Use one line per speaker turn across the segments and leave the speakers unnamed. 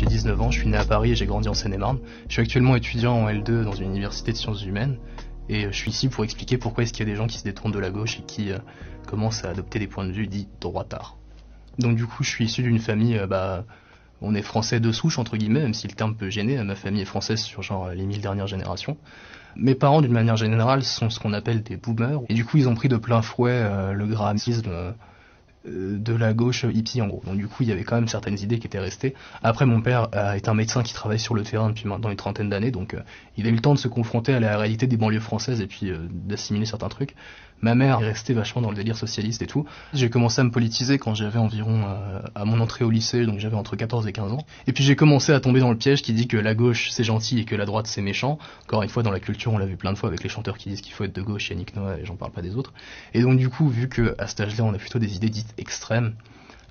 19 ans, je suis né à Paris et j'ai grandi en Seine-et-Marne. Je suis actuellement étudiant en L2 dans une université de sciences humaines et je suis ici pour expliquer pourquoi est-ce qu'il y a des gens qui se détournent de la gauche et qui commencent à adopter des points de vue dits droitards. Donc du coup, je suis issu d'une famille, on est français de souche entre guillemets, même si le terme peut gêner. Ma famille est française sur genre les 1000 dernières générations. Mes parents, d'une manière générale, sont ce qu'on appelle des boomers. Et du coup, ils ont pris de plein fouet le grahamisme de la gauche hippie en gros. Donc du coup, il y avait quand même certaines idées qui étaient restées. Après, mon père est un médecin qui travaille sur le terrain depuis maintenant une trentaine d'années, donc il a eu le temps de se confronter à la réalité des banlieues françaises et puis d'assimiler certains trucs. Ma mère est restée vachement dans le délire socialiste et tout. J'ai commencé à me politiser quand j'avais environ à mon entrée au lycée, donc j'avais entre 14 et 15 ans. Et puis j'ai commencé à tomber dans le piège qui dit que la gauche c'est gentil et que la droite c'est méchant. Encore une fois, dans la culture, on l'a vu plein de fois avec les chanteurs qui disent qu'il faut être de gauche, Yannick Noah et j'en parle pas des autres. Et donc du coup, vu que à cet âge-là on a plutôt des idées dites extrêmes,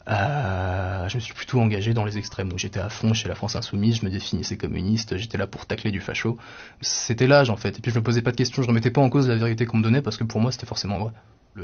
je me suis plutôt engagé dans les extrêmes. Donc j'étais à fond chez la France Insoumise, je me définissais communiste, j'étais là pour tacler du facho. C'était l'âge en fait. Et puis je me posais pas de questions, je remettais pas en cause la vérité qu'on me donnait parce que pour moi c'était forcément vrai.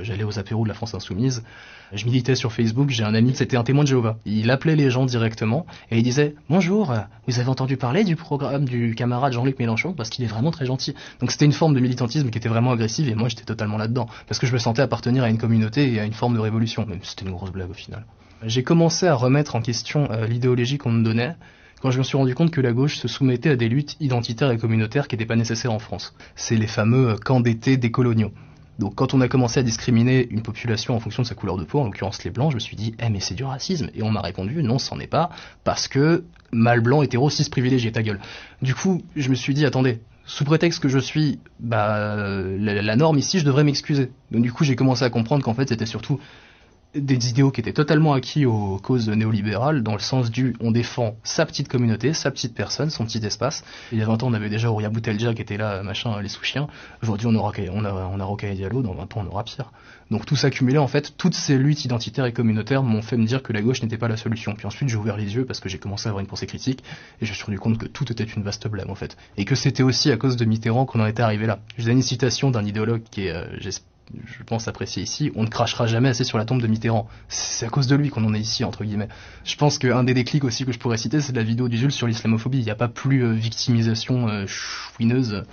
J'allais aux apéros de la France Insoumise, je militais sur Facebook, j'ai un ami, c'était un témoin de Jéhovah. Il appelait les gens directement et il disait « Bonjour, vous avez entendu parler du programme du camarade Jean-Luc Mélenchon parce qu'il est vraiment très gentil ». Donc c'était une forme de militantisme qui était vraiment agressive et moi j'étais totalement là-dedans parce que je me sentais appartenir à une communauté et à une forme de révolution, même si c'était une grosse blague au final. J'ai commencé à remettre en question l'idéologie qu'on me donnait quand je me suis rendu compte que la gauche se soumettait à des luttes identitaires et communautaires qui n'étaient pas nécessaires en France. C'est les fameux camps d'été décoloniaux. Donc quand on a commencé à discriminer une population en fonction de sa couleur de peau, en l'occurrence les blancs, je me suis dit mais c'est du racisme. Et on m'a répondu non, c'en est pas, parce que mâle blanc, hétéro, cis privilégié, ta gueule. Du coup, je me suis dit attendez, sous prétexte que je suis la norme ici, je devrais m'excuser. Donc du coup j'ai commencé à comprendre qu'en fait c'était surtout des idéaux qui étaient totalement acquis aux causes néolibérales, dans le sens du on défend sa petite communauté, sa petite personne, son petit espace. Il y a 20 ans on avait déjà Ouria Bouteldia qui était là, machin, les sous-chiens. Aujourd'hui on a Rocaille Diallo, dans 20 ans on aura pire. Donc tout s'accumulait en fait, toutes ces luttes identitaires et communautaires m'ont fait me dire que la gauche n'était pas la solution. Puis ensuite j'ai ouvert les yeux parce que j'ai commencé à avoir une pensée critique et je me suis rendu compte que tout était une vaste blague en fait. Et que c'était aussi à cause de Mitterrand qu'on en était arrivé là. Je vous donne une citation d'un idéologue qui est, je pense apprécié ici, on ne crachera jamais assez sur la tombe de Mitterrand. C'est à cause de lui qu'on en est ici, entre guillemets. Je pense qu'un des déclics aussi que je pourrais citer, c'est de la vidéo d'Usul sur l'islamophobie. Il n'y a pas plus victimisation chouineuse.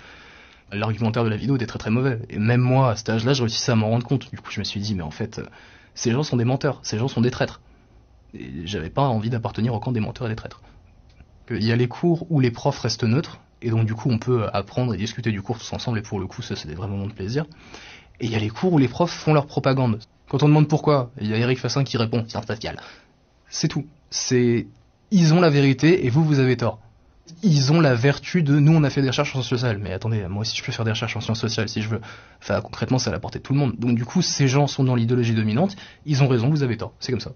L'argumentaire de la vidéo était très très mauvais. Et même moi, à cet âge-là, je réussissais à m'en rendre compte. Du coup, je me suis dit, mais en fait, ces gens sont des menteurs, ces gens sont des traîtres. Et j'avais pas envie d'appartenir au camp des menteurs et des traîtres. Il y a les cours où les profs restent neutres, et donc du coup, on peut apprendre et discuter du cours tous ensemble, et pour le coup, ça, c'est des vrais moments de plaisir. Et il y a les cours où les profs font leur propagande. Quand on demande pourquoi, il y a Eric Fassin qui répond, sciences sociales. C'est tout. Ils ont la vérité et vous avez tort. Ils ont la vertu de, nous on a fait des recherches en sciences sociales. Mais attendez, moi aussi je peux faire des recherches en sciences sociales si je veux. Enfin, concrètement, c'est à la portée de tout le monde. Donc du coup, ces gens sont dans l'idéologie dominante, ils ont raison, vous avez tort. C'est comme ça.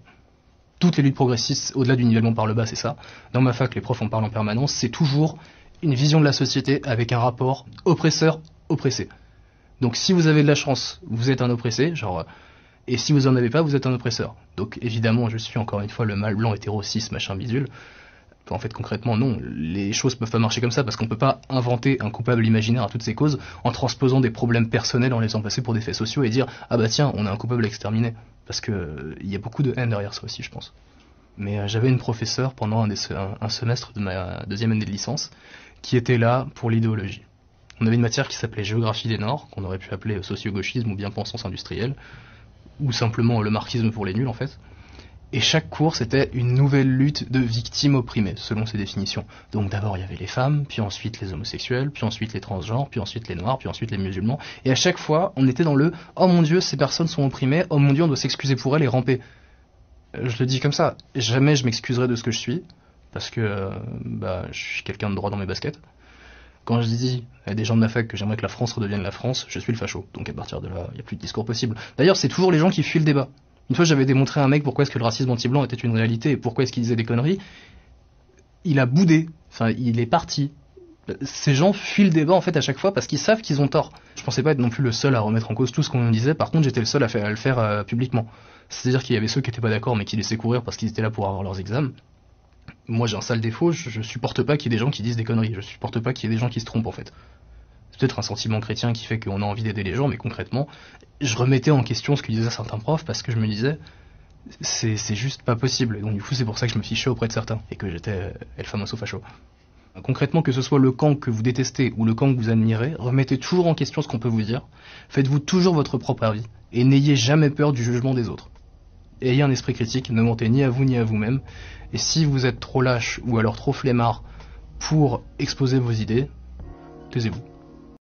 Toutes les luttes progressistes, au-delà du nivellement par le bas, c'est ça. Dans ma fac, les profs en parlent en permanence, c'est toujours une vision de la société avec un rapport oppresseur-oppressé. Donc si vous avez de la chance, vous êtes un oppressé, et si vous en avez pas, vous êtes un oppresseur. Donc évidemment, je suis encore une fois le mâle blanc hétéro cis machin bidule. En fait, concrètement, non, les choses peuvent pas marcher comme ça parce qu'on peut pas inventer un coupable imaginaire à toutes ces causes en transposant des problèmes personnels en les faisant passer pour des faits sociaux et dire ah bah tiens, on a un coupable à exterminer. Parce que il y a beaucoup de haine derrière ça aussi, je pense. Mais j'avais une professeure pendant un semestre de ma deuxième année de licence qui était là pour l'idéologie. On avait une matière qui s'appelait Géographie des Nords, qu'on aurait pu appeler socio-gauchisme ou bien pensance industrielle, ou simplement le marxisme pour les nuls en fait. Et chaque cours c'était une nouvelle lutte de victimes opprimées, selon ses définitions. Donc d'abord il y avait les femmes, puis ensuite les homosexuels, puis ensuite les transgenres, puis ensuite les noirs, puis ensuite les musulmans. Et à chaque fois on était dans le « Oh mon Dieu, ces personnes sont opprimées, oh mon Dieu, on doit s'excuser pour elles et ramper ». Je le dis comme ça, jamais je m'excuserai de ce que je suis, parce que je suis quelqu'un de droit dans mes baskets. Quand je dis à des gens de ma fac que j'aimerais que la France redevienne la France, je suis le facho. Donc à partir de là, il n'y a plus de discours possible. D'ailleurs, c'est toujours les gens qui fuient le débat. Une fois, j'avais démontré à un mec pourquoi est-ce que le racisme anti-blanc était une réalité et pourquoi est-ce qu'il disait des conneries. Il a boudé. Enfin, il est parti. Ces gens fuient le débat en fait à chaque fois parce qu'ils savent qu'ils ont tort. Je pensais pas être non plus le seul à remettre en cause tout ce qu'on disait. Par contre, j'étais le seul à le faire publiquement. C'est-à-dire qu'il y avait ceux qui étaient pas d'accord mais qui laissaient courir parce qu'ils étaient là pour avoir leurs examens. Moi j'ai un sale défaut, je supporte pas qu'il y ait des gens qui disent des conneries, je supporte pas qu'il y ait des gens qui se trompent en fait. C'est peut-être un sentiment chrétien qui fait qu'on a envie d'aider les gens, mais concrètement, je remettais en question ce que disaient certains profs parce que je me disais, c'est juste pas possible. Et donc du coup c'est pour ça que je me fichais auprès de certains, et que j'étais el famoso facho. Concrètement, que ce soit le camp que vous détestez ou le camp que vous admirez, remettez toujours en question ce qu'on peut vous dire, faites-vous toujours votre propre avis, et n'ayez jamais peur du jugement des autres. Ayez un esprit critique, ne mentez ni à vous ni à vous-même, et si vous êtes trop lâche ou alors trop flemmard pour exposer vos idées, taisez-vous.